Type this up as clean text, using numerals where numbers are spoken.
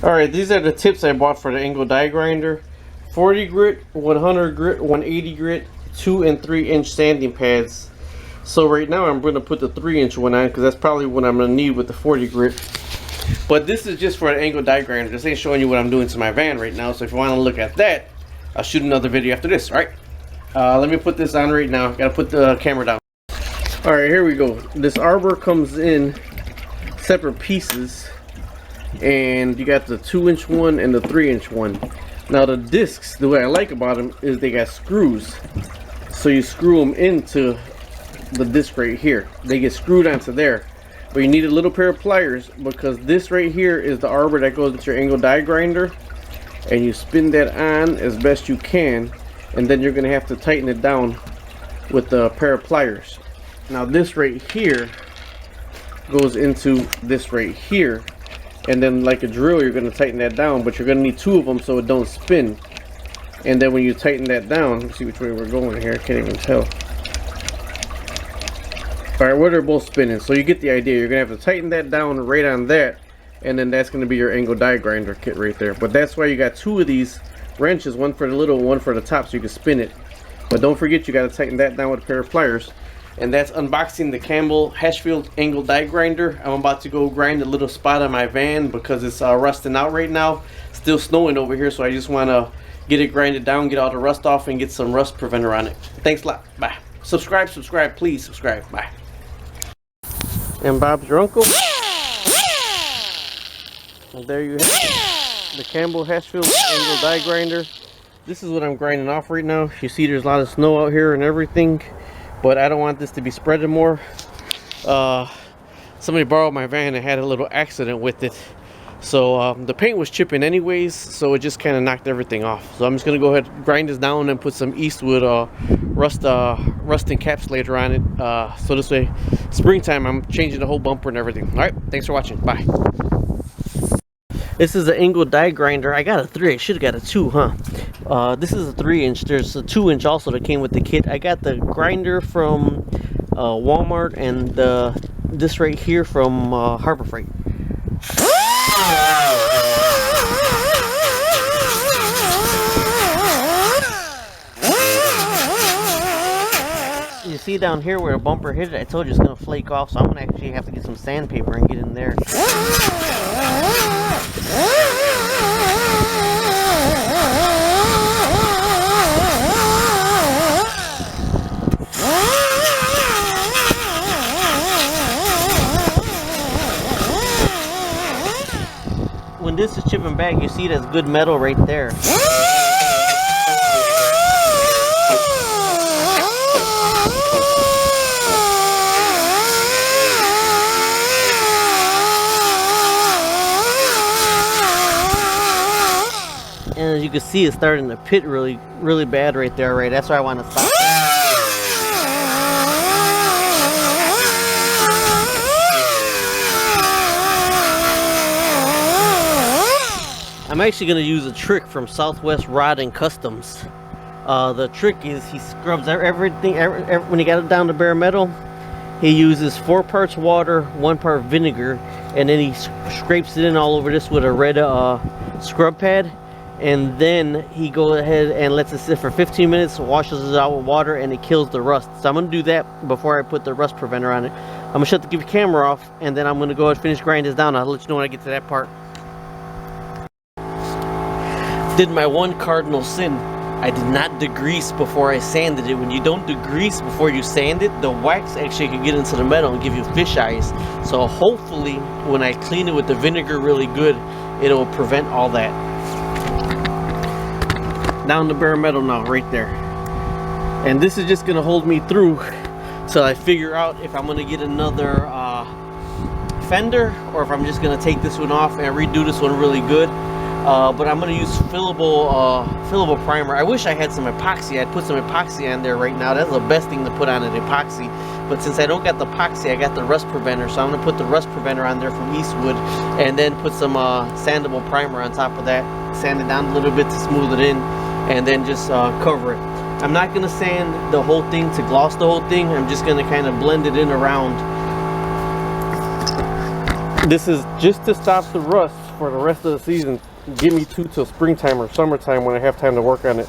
Alright, these are the tips I bought for the angle die grinder. 40 grit, 100 grit, 180 grit, 2 and 3 inch sanding pads. So right now I'm going to put the 3-inch one on because that's probably what I'm going to need with the 40 grit. But this is just for an angle die grinder. This ain't showing you what I'm doing to my van right now. So if you want to look at that, I'll shoot another video after this, right? Let me put this on right now. Gotta put the camera down. Alright, here we go. This arbor comes in separate pieces. And you got the 2-inch one and the 3-inch one. Now the discs, the way I like about them is they got screws. So you screw them into the disc right here. They get screwed onto there. But you need a little pair of pliers because this right here is the arbor that goes into your angle die grinder. And you spin that on as best you can. And then you're going to have to tighten it down with a pair of pliers. Now this right here goes into this right here. And then like a drill you're going to tighten that down, but you're going to need 2 of them so it don't spin. And then when you tighten that down, let's see which way we're going here, I can't even tell. Alright, well, they're both spinning, so you get the idea. You're going to have to tighten that down right on that, and then that's going to be your angle die grinder kit right there. But that's why you got 2 of these wrenches, one for the little, one for the top, so you can spin it. But don't forget you got to tighten that down with a pair of pliers. And that's unboxing the Campbell Hausfeld angle die grinder. I'm about to go grind a little spot on my van because it's rusting out right now. Still snowing over here, so I just want to get it grinded down, get all the rust off, and get some rust preventer on it. Thanks a lot. Bye. Subscribe, please subscribe. Bye. And Bob's your uncle. And there you have it. The Campbell Hausfeld angle die grinder. This is what I'm grinding off right now. You see there's a lot of snow out here and everything. But I don't want this to be spreading more. Somebody borrowed my van and had a little accident with it. So the paint was chipping anyways, so it just kind of knocked everything off. So I'm just going to go ahead and grind this down and put some Eastwood rust encapsulator on it. So this way, springtime, I'm changing the whole bumper and everything. Alright, thanks for watching. Bye. This is the angle die grinder. I got a 3. I should have got a 2, huh? This is a 3-inch. There's a 2-inch also that came with the kit. I got the grinder from Walmart and this right here from Harbor Freight. You see down here where a bumper hit it? I told you it's going to flake off, so I'm going to actually have to get some sandpaper and get in there. When this is chipping back, you see that's good metal right there. And as you can see, it's starting to pit really bad right there, right? That's why I want to stop. I'm actually going to use a trick from Southwest Rod and Customs. The trick is he scrubs everything, when he got it down to bare metal, he uses 4 parts water, 1 part vinegar, and then he scrapes it in all over this with a red scrub pad. And then he goes ahead and lets it sit for 15 minutes, washes it out with water, and it kills the rust. So I'm going to do that before I put the rust preventer on it. I'm going to shut the camera off, and then I'm going to go ahead and finish grinding this down. I'll let you know when I get to that part. Did my one cardinal sin. I did not degrease before I sanded it. When you don't degrease before you sand it, the wax actually can get into the metal and give you fish eyes. So hopefully when I clean it with the vinegar really good, it'll prevent all that. Down to bare metal now, right there. And this is just gonna hold me through till I figure out if I'm gonna get another fender or if I'm just gonna take this one off and redo this one really good. But I'm going to use fillable primer. I wish I had some epoxy. I'd put some epoxy on there right now. That's the best thing to put on an epoxy. But since I don't got the epoxy, I got the rust preventer. So I'm going to put the rust preventer on there from Eastwood and then put some sandable primer on top of that. Sand it down a little bit to smooth it in and then just cover it. I'm not going to sand the whole thing to gloss the whole thing. I'm just going to kind of blend it in around. This is just to stop the rust for the rest of the season. Get me two till springtime or summertime when I have time to work on it.